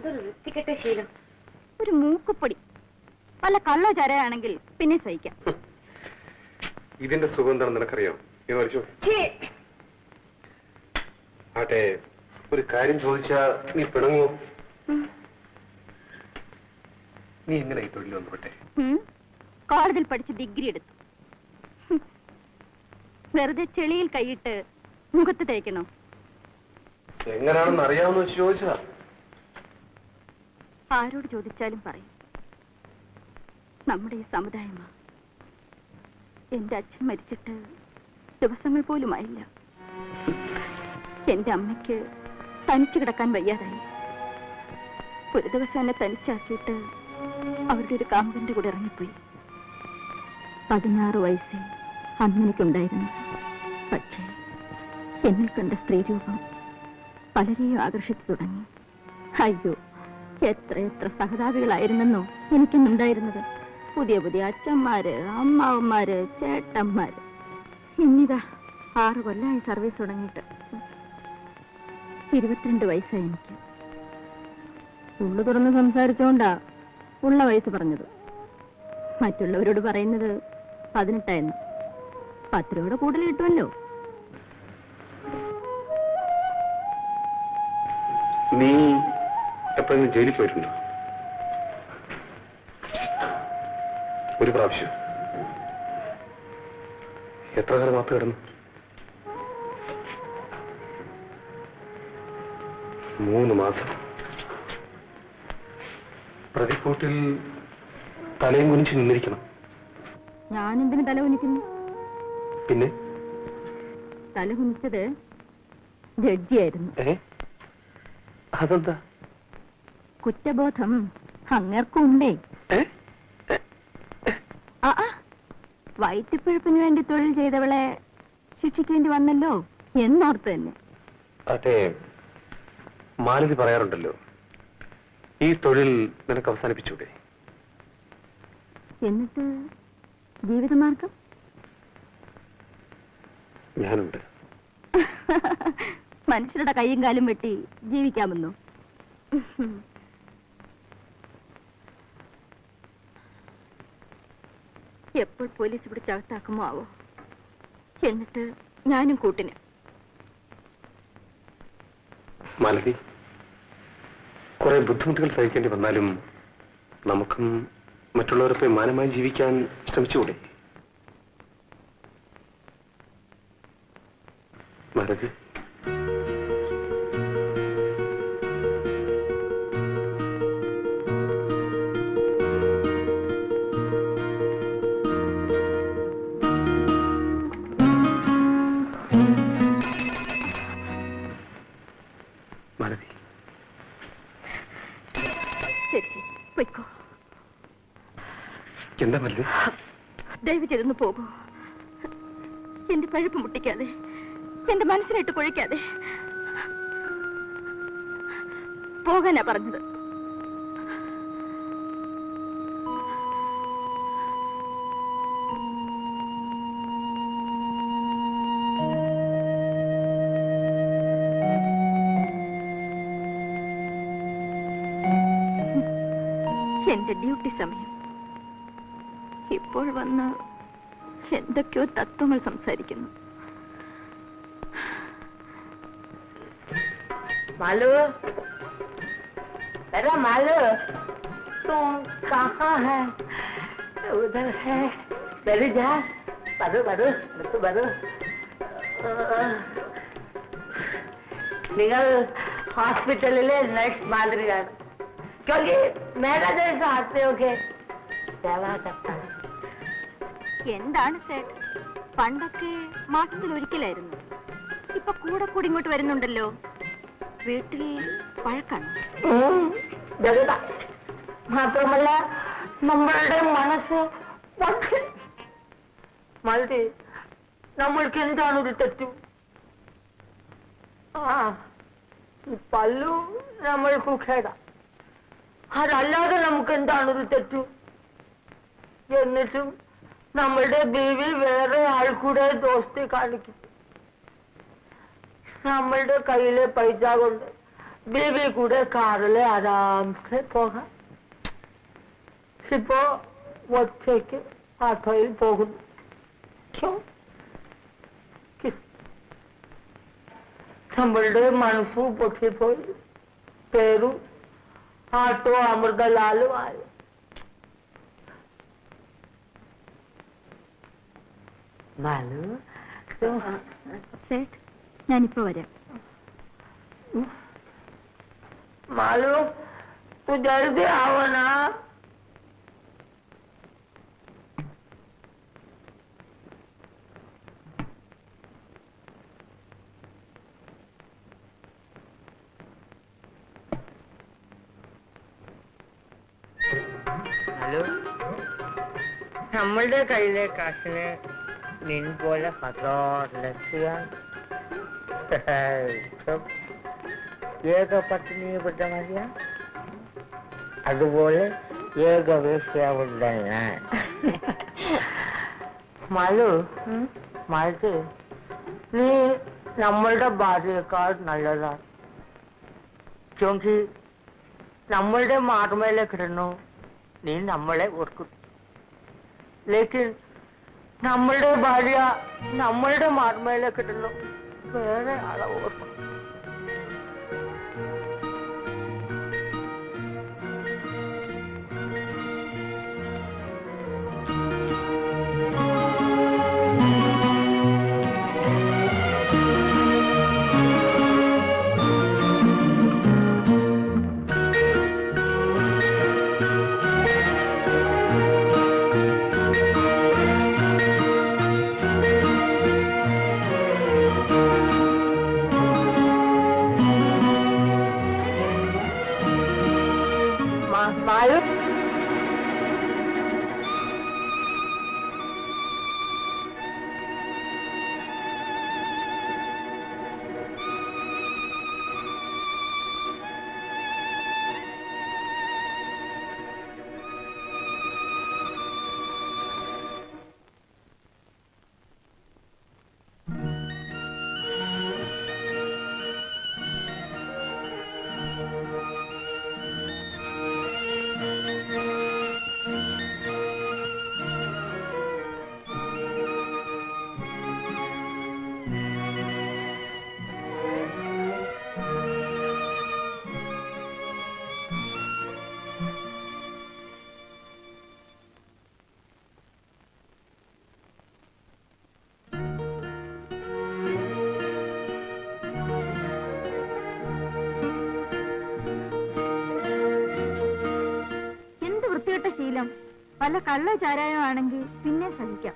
എന്തൊരു വൃത്തികെട്ട ശീലം. ഒരു മൂക്കുപ്പൊടി വല്ല കള്ളോ ചരയാണെങ്കിൽ പിന്നെ സഹിക്കാം. ഇതിന്റെ സുഗന്ധം നിനക്കറിയാം. ആട്ടെ, ഒരു കാര്യം ചോദിച്ചാ നീ പിണങ്ങുമോ? നീ എങ്ങനെ ഈ തൊഴിൽ വന്നോട്ടെ? കോളേജിൽ പഠിച്ച് ഡിഗ്രി എടുത്തു. വെറുതെ ചെളിയിൽ കൈയിട്ട് മുഖത്ത് തേക്കണോ? എങ്ങനെയാണെന്ന് അറിയാമെന്ന് വെച്ച് ചോദിച്ചതാ. ആരോട് ചോദിച്ചാലും പറയും നമ്മുടെ ഈ സമുദായമാ. എന്റെ അച്ഛൻ മരിച്ചിട്ട് ദിവസങ്ങൾ പോലും ആയില്ല. എന്റെ അമ്മയ്ക്ക് തനിച്ചു കിടക്കാൻ വയ്യാതായി. ഒരു ദിവസം എന്നെ തനിച്ചാക്കിയിട്ട് അവരുടെ ഒരു കാമ്പന്റെ കൂടെ ഇറങ്ങിപ്പോയി. 16 വയസ്സേ അന്നെനിക്കുണ്ടായിരുന്നു. പക്ഷേ എന്നിൽ കണ്ട സ്ത്രീരൂപം പലരെയും ആകർഷിച്ചു തുടങ്ങി. അയ്യോ, എത്ര സഹതാപികളായിരുന്നെന്നോ എനിക്കിന്നുണ്ടായിരുന്നത്. പുതിയ പുതിയ അച്ഛന്മാര്, അമ്മാവന്മാര്, ചേട്ടന്മാര്. ഇന്നിതാ 6 കൊല്ലമായി സർവീസ് തുടങ്ങിയിട്ട്. 22 വയസ്സായി എനിക്ക്. ഉള്ളു തുറന്ന് സംസാരിച്ചോണ്ടാ ഉള്ള വയസ്സ് പറഞ്ഞത്. മറ്റുള്ളവരോട് പറയുന്നത് 18 10 രൂപയുടെ കൂടുതൽ കിട്ടുമല്ലോ. നീ എപ്പോഴെങ്കിലും ജയിലിൽ പോയിട്ടുണ്ടോ? ഒരു പ്രാവശ്യം. എത്ര കാലം മാത്രം കിടന്നു? 3 മാസം. പ്രതിക്കൂട്ടിൽ തലയും കുനിച്ച് നിന്നിരിക്കണം. ഞാനെന്തിനു തല കുനിക്കുന്നു? പിന്നെ തല കുനിച്ചത് ജഡ്ജിയായിരുന്നു. അതെന്താ? കുറ്റബോധം അങ്ങേർക്കുണ്ടേ. വയറ്റിപ്പിഴപ്പിന് വേണ്ടി തൊഴിൽ ചെയ്തവളെ ശിക്ഷിക്കേണ്ടി വന്നല്ലോ എന്നോർത്ത് തന്നെ. അതെ, മാലതി പറയാറുണ്ടല്ലോ, ഈ തൊഴിൽ നിനക്ക് അവസാനിപ്പിച്ചൂടെ? എന്നിട്ട് ജീവിതമാർഗം? ഞാനുണ്ട്. മനുഷ്യരുടെ കൈയും കാലും വെട്ടി ജീവിക്കാമെന്നോ? എപ്പോൾ പോലീസ് ഇവിടെ ചകത്താക്കുമോ ആവോ. എന്നിട്ട് ഞാനും കൂട്ടിന്. മാലതി, കുറെ ബുദ്ധിമുട്ടുകൾ സഹിക്കേണ്ടി വന്നാലും നമുക്കും മറ്റുള്ളവരൊക്കെ മാനമായി ജീവിക്കാൻ ശ്രമിച്ചുകൂടെ? മാലതി, മാലതി, ശരി ശരി, പൊയ്ക്കോ. എന്താ മാലതി? ദയവ് ചെയ്തൊന്ന് പോകൂ. എന്റെ പഴുപ്പ് മുട്ടിക്കാതെ, എന്റെ മനസ്സിലിട്ട് കുഴിക്കാതെ പോകാനാ പറഞ്ഞത്. എന്റെ ഡ്യൂട്ടി സമയം. ഇപ്പോൾ വന്ന് എന്തൊക്കെയോ തത്വങ്ങൾ സംസാരിക്കുന്നു. मालू, अरे मालू, तुम कहाँ है? उधर है. बैठ जा. बरो बरो बरो बरो. നിങ്ങൾ ഹോസ്പിറ്റലിലെ നഴ്സ് മാതിരിയാണ്. क्योंकि मेरा जैसा आते हो के सेवा करता है. എന്താണ് സേട്ട്? പണ്ടൊക്കെ മാസത്തിൽ ഒരിക്കലായിരുന്നു. ഇപ്പൊ കൂടെ കൂടി ഇങ്ങോട്ട് വരുന്നുണ്ടല്ലോ. വീട്ടിൽ പഴക്കാണ്. മാത്രമല്ല നമ്മളുടെ മനസ്സ് മതി. നമ്മൾക്ക് എന്താണ് ഒരു തെറ്റു? പല്ലു നമ്മൾക്ക് ഖേട. അതല്ലാതെ നമുക്ക് എന്താണ് ഒരു തെറ്റു? എന്നിട്ടും നമ്മളുടെ ബീവി വേറെ ആൾക്കൂടെ ദോസ്തി കാണിക്കും. നമ്മളുടെ കയ്യിലെ പൈസ കൊണ്ട് बीवी കൂടെ കാറിൽ ആരാംസെ പോകാം. ഇപ്പോ ഒറ്റയ്ക്ക് ഓട്ടോയിൽ പോകുന്നു. നമ്മളുടെ മനസ്സും പൊട്ടിപ്പോയി. പേരും ആട്ടോ അമൃതലാലുമായി. മാലു സേठ ഞാനിപ്പോ വരാം. मालू तू जल्दी आओ ना. ഹലോ, നമ്മളുടെ കയ്യിലെ കാശിന് നിൻ പോലെ 10 ലക്ഷം ഏകപത്നി വ്രതമല്ല, അതുപോലെ ഏകവേശ്യാവുള്ള ഞാൻ. മാലു, മാലു, നീ നമ്മളുടെ ഭാര്യയേക്കാൾ നല്ലതാണ്. ക്യോങ്കി നമ്മളുടെ മാർമേലെ കിടന്നു നീ നമ്മളെ ഓർക്കും. ലേക്കിൻ നമ്മളുടെ ഭാര്യ നമ്മളുടെ മാർമേലെ കിടന്നു വേറെ ആളെ ഓർക്കും. മാലു, ശീലം വല്ല കള്ള ചാരായമാണെങ്കിൽ പിന്നെ സഹിക്കാം.